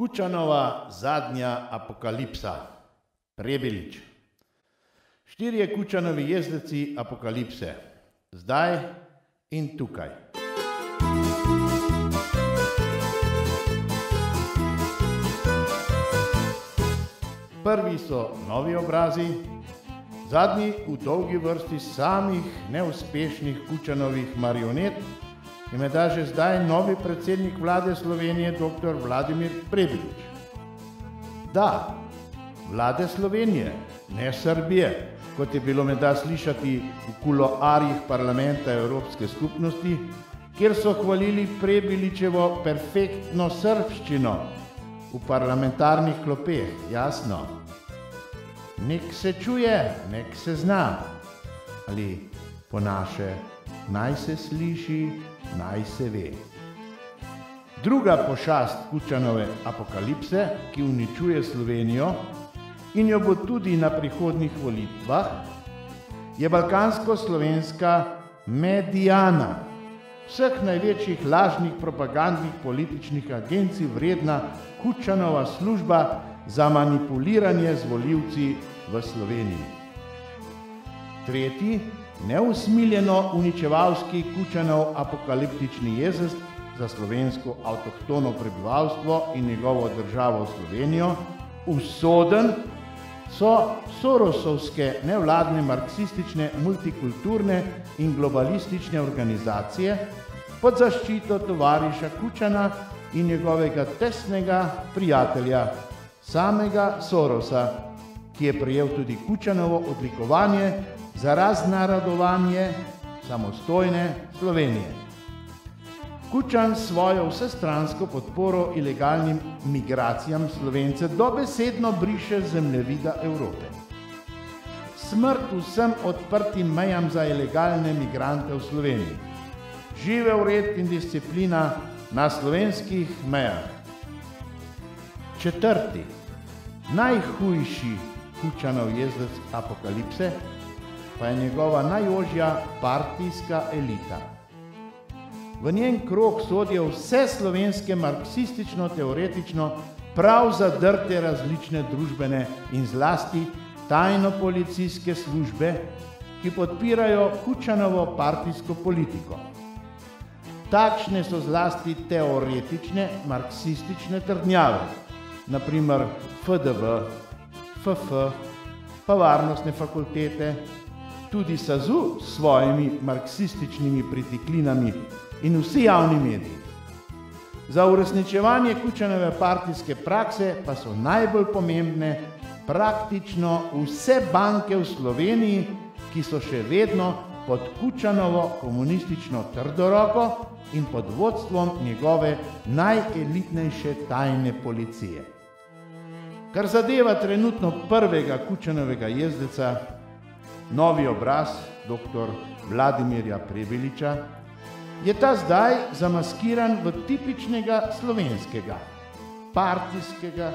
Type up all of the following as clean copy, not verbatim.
Kučanova zadnja apokalipsa. Prebilič. 4 Kučanovi jezdeci apokalipse. Zdaj in tukaj. Prvi so novi obrazi, zadnji v dolgi vrsti samih neuspešnih Kučanovih marionet, ki med že zdaj novi predsednik vlade Slovenije dr. Vladimir Prebilič. Da, vlade Slovenije, ne Srbije, kot je bilo menda slišati v kuloarjih parlamenta Evropske skupnosti, kjer so hvalili Prebiličevo perfektno srbščino v parlamentarnih klopeh, jasno. Nek se čuje, nek se zna, ali po naše, naj se sliši, naj se ve. Druga pošast Kučanove apokalipse, ki uničuje Slovenijo in jo bo tudi na prihodnjih volitvah, je balkansko-slovenska medijana, vseh največjih lažnih propagandnih političnih agencij vredna Kučanova služba za manipuliranje z volivci v Sloveniji. Tretji, neusmiljeno uničevalski Kučanov apokaliptični jezec za slovensko avtohtono prebivalstvo in njegovo državo Slovenijo, usoden so sorosovske nevladne marksistične, multikulturne in globalistične organizacije pod zaščito tovariša Kučana in njegovega tesnega prijatelja, samega Sorosa, ki je prejel tudi Kučanovo odlikovanje za raznarodovanje samostojne Slovenije. Kučan svojo vsestransko podporo ilegalnim migracijam Slovence dobesedno briše z zemljevida Evrope. Smrt vsem odprtim mejam za ilegalne migrante v Sloveniji. Živel red in disciplina na slovenskih mejah. Četrti, najhujši Kučanov jezdec apokalipse pa je njegova najožja partijska elita. V njen krog sodijo vse slovenske marksistično-teoretično prav zadrte različne družbene in zlasti tajno-policijske službe, ki podpirajo Kučanovo partijsko politiko. Takšne so zlasti teoretične marksistične trdnjave, na primer FDV, FF, pa varnostne fakultete, tudi SAZU s svojimi marksističnimi pritiklinami in vsi javni mediji. Za uresničevanje Kučanove partijske prakse pa so najbolj pomembne praktično vse banke v Sloveniji, ki so še vedno pod Kučanovo komunistično trdoroko in pod vodstvom njegove najelitnejše tajne policije. Kar zadeva trenutno prvega Kučanovega jezdeca, novi obraz dr. Vladimirja Prebiliča, je ta zdaj zamaskiran v tipičnega slovenskega, partijskega,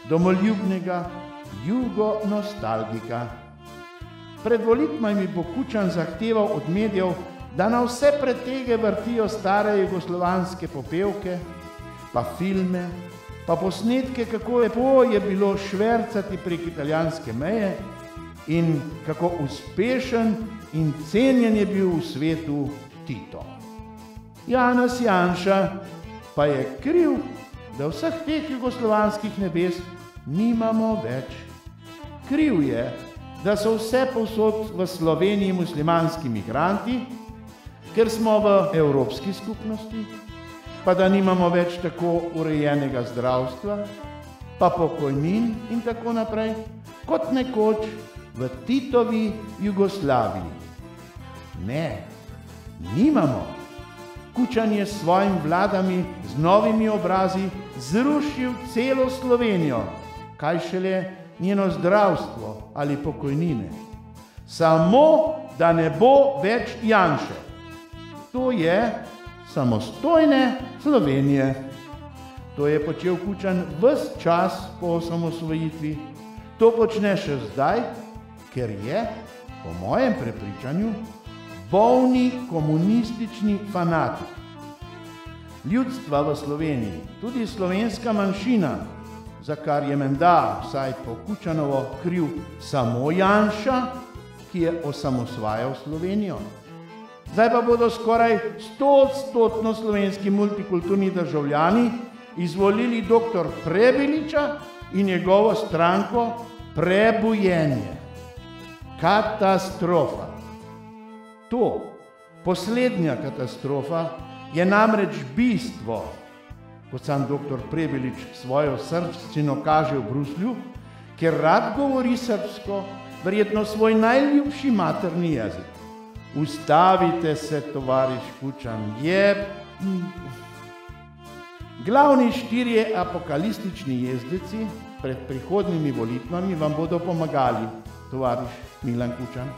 domoljubnega jugonostalgika. Pred volitvami bo Kučan zahteval od medijev, da na vse pretege vrtijo stare jugoslovanske popevke, pa filme, pa posnetke, kako lepo je bilo švercati prek italijanske meje in kako uspešen in cenjen je bil v svetu Tito. Janez Janša pa je kriv, da vseh teh jugoslovanskih nebes nimamo več. Kriv je, da so vse povsod v Sloveniji muslimanski migranti, ker smo v Evropski skupnosti, pa da nimamo več tako urejenega zdravstva, pa pokojnin in tako naprej, kot nekoč v Titovi Jugoslaviji. Ne, nimamo. Kučan je s svojim vladami z novimi obrazi zrušil celo Slovenijo, kaj šele njeno zdravstvo ali pokojnine. Samo, da ne bo več Janše. To je samostojne Slovenije. To je počel Kučan ves čas po osamosvojitvi. To počne še zdaj, ker je, po mojem prepričanju, bolni komunistični fanatik. ljudstva v Sloveniji, tudi slovenska manjšina, za kar je menda, vsaj po Kučanovo, kriv samo Janša, ki je osamosvajal Slovenijo. Zdaj pa bodo skoraj 100% slovenski multikulturni državljani izvolili dr. Prebiliča in njegovo stranko Prebujenje. Katastrofa. To, poslednja katastrofa, je namreč bistvo, kot sam dr. Prebilič svojo srbščino kaže v Bruslju, ker rad govori srbsko, verjetno svoj najljubši materni jezik. Ustavite se, tovariš Kučan, Glavni štirje apokalistični jezdeci pred prihodnjimi volitvami vam bodo pomagali, tovariš Milan Kučan.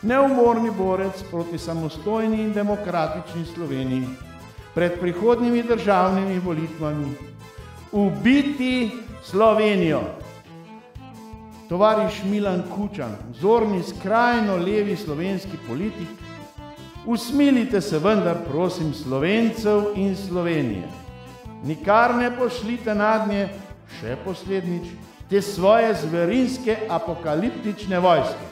Neumorni borec proti samostojni in demokratični Sloveniji pred prihodnjimi državnimi volitvami. Ubiti Slovenijo. Tovariš Milan Kučan, vzorni skrajno levi slovenski politik, usmilite se vendar, prosim, Slovencev in Slovenije. Nikar ne pošljite nadnje, še poslednjič, te svoje zverinske apokaliptične vojske.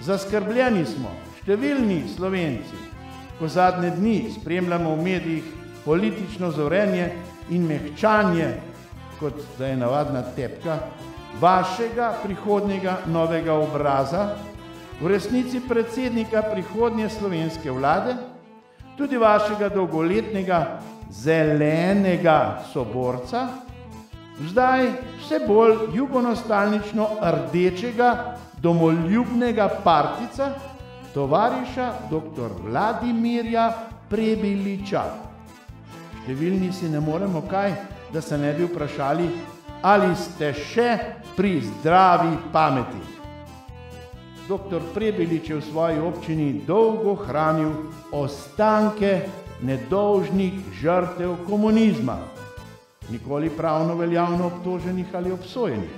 Zaskrbljeni smo, številni Slovenci, ko zadnje dni spremljamo v medijih politično zorenje in mehčanje, kot da je navadna tepka, vašega prihodnjega novega obraza, v resnici predsednika prihodnje slovenske vlade, tudi vašega dolgoletnega zelenega soborca, zdaj vse bolj jugonostalnično rdečega domoljubnega partica, tovariša dr. Vladimirja Prebiliča. Številni si ne moremo kaj, da se ne bi vprašali, ali ste še pri zdravi pameti. Dr. Prebilič je v svoji občini dolgo hranil ostanke nedolžnih žrtev komunizma, nikoli pravno veljavno obtoženih ali obsojenih,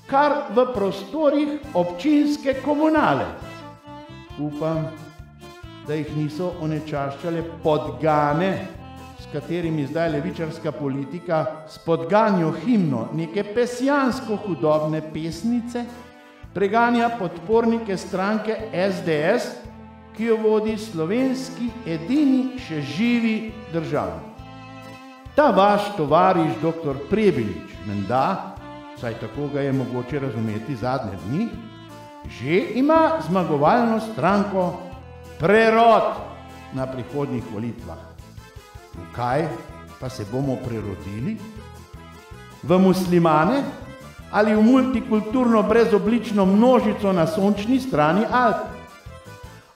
kar v prostorih občinske komunale. Upam, da jih niso onečaščale podgane, s katerimi zdaj levičarska politika s podganjo himno neke pesijansko hudobne pesnice preganja podpornike stranke SDS, ki jo vodi slovenski edini še živi državnik. Ta vaš tovariš dr. Prebilič, menda, saj tako ga je mogoče razumeti zadnje dni, že ima zmagovalno stranko Prerod na prihodnjih volitvah. V kaj pa se bomo prerodili? V muslimane ali v multikulturno brezoblično množico na sončni strani Alp?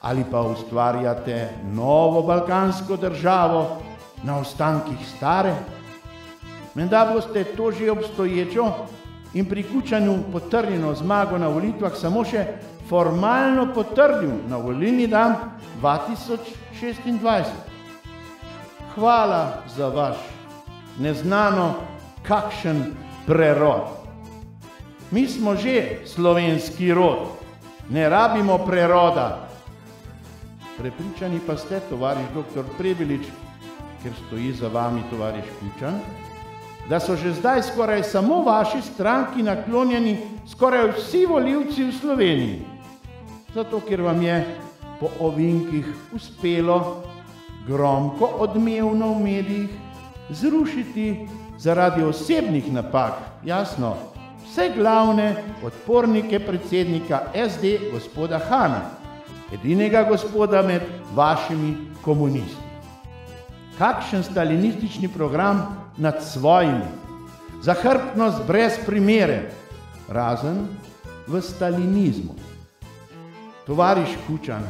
Ali pa ustvarjate novo balkansko državo na ostankih stare? Menda boste to že obstoječo in pri Kučanu potrjeno zmago na volitvah samo še formalno potrdil na volilni dan 2026. Hvala za vaš neznano kakšen prerod. Mi smo že slovenski rod, ne rabimo preroda. Prepričani pa ste, tovariš dr. Prebilič, ker stoji za vami tovariš Kučan, da so že zdaj skoraj samo vaši stranki naklonjeni skoraj vsi volivci v Sloveniji. Zato, ker vam je po ovinkih uspelo gromko odmevno v medijih zrušiti zaradi osebnih napak, jasno, vse glavne podpornike predsednika SD gospoda Hana, edinega gospoda med vašimi komunisti. Kakšen stalinistični program nad svojimi, zahrbtnost brez primere, razen v stalinizmu. Tovariš Kučan,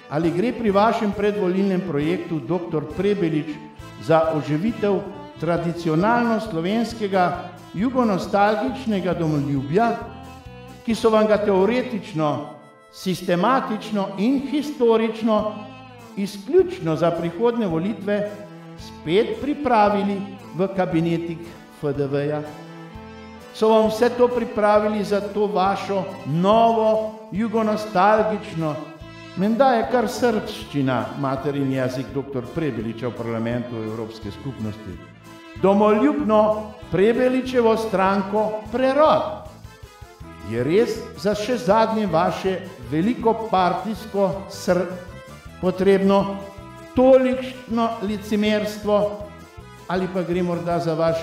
ali gre pri vašem predvolilnem projektu dr. Prebilič za oživitev tradicionalno slovenskega jugonostalgičnega domoljubja, ki so vam ga teoretično, sistematično in historično izključno za prihodnje volitve spet pripravili v kabinetih FDV-ja? So vam vse to pripravili za to vašo novo jugonostalgično Menda je kar srbščina materin jezik dr. Prebeliča v parlamentu Evropske skupnosti. Domoljubno Prebeličevo stranko Prerod. Je res za še zadnje vaše veliko partijsko potrebno tolikšno licemerstvo ali pa gre morda za vaš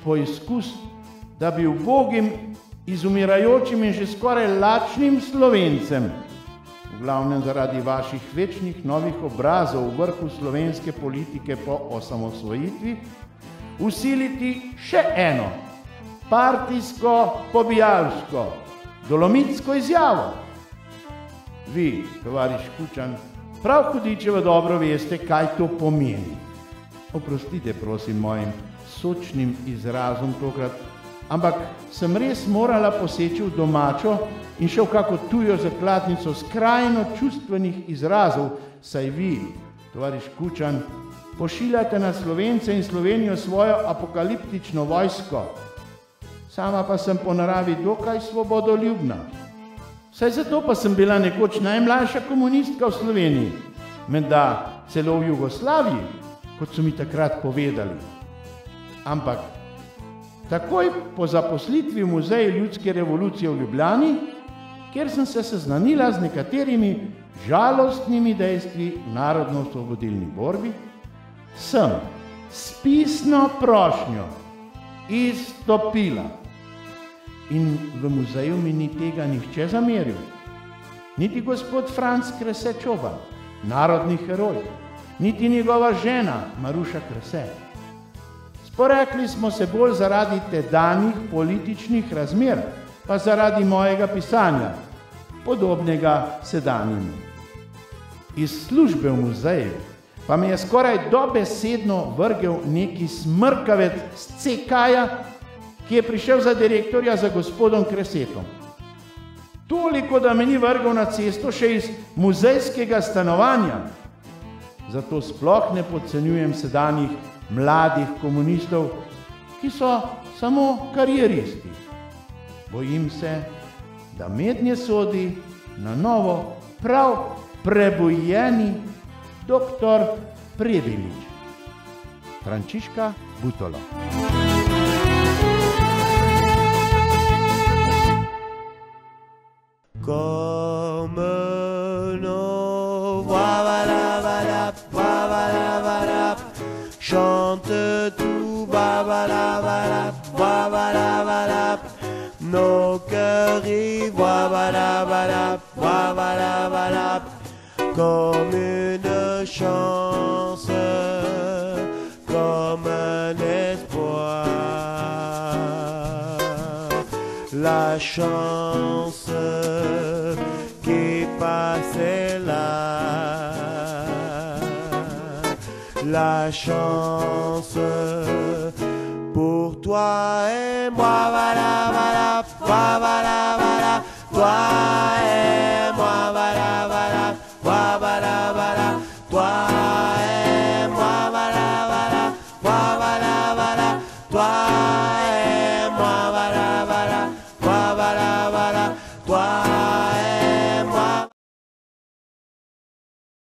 poizkus, da bi ubogim, izumirajočim in že skoraj lačnim Slovencem, v glavnem zaradi vaših večnih novih obrazov v vrhu slovenske politike po osamosvojitvi, usiliti še eno partijsko, pobijalsko, dolomitsko izjavo. Vi, tovariš Kučan, prav hudičevo dobro veste, kaj to pomeni. Oprostite, prosim, mojim sočnim izrazom tokrat, ampak sem res morala poseči v domačo in še v kako tujo zakladnico skrajno čustvenih izrazov, saj vi, tovariš Kučan, pošiljate na Slovence in Slovenijo svojo apokaliptično vojsko. Sama pa sem po naravi dokaj svobodoljubna. Saj zato pa sem bila nekoč najmlajša komunistka v Sloveniji, menda celo v Jugoslaviji, kot so mi takrat povedali. Ampak takoj po zaposlitvi v Muzeju ljudske revolucije v Ljubljani, kjer sem se seznanila z nekaterimi žalostnimi dejstvi v narodno-osvobodilni borbi, sem s pisno prošnjo izstopila. In v muzeju mi ni tega nihče zameril. Niti gospod Franc Krese Čoban, narodni heroj, niti njegova žena Maruša Krese. Sporekli smo se bolj zaradi tedanjih političnih razmer, pa zaradi mojega pisanja, podobnega sedanjemu. Iz službe v muzeju pa me je skoraj dobesedno vrgel neki smrkavec z CK-ja, ki je prišel za direktorja za gospodom Kresetom. Toliko, da me ni vrgel na cesto še iz muzejskega stanovanja. Zato sploh ne podcenjujem sedanjih mladih komunistov, ki so samo karieristi. Bojim se, da mednje sodi na novo prav prebujeni dr. Prebelič. Frančiška Butolo. Comme nos voix, voilà, voilà, voilà, voilà, chante tout, voilà, voilà, voilà, voilà, nos cœurs y voient, voilà, voilà, voilà, voilà, comme une chance, comme un espoir, la chance qui passait là, la chance pour toi et moi, voilà, voilà, voilà, voilà, toi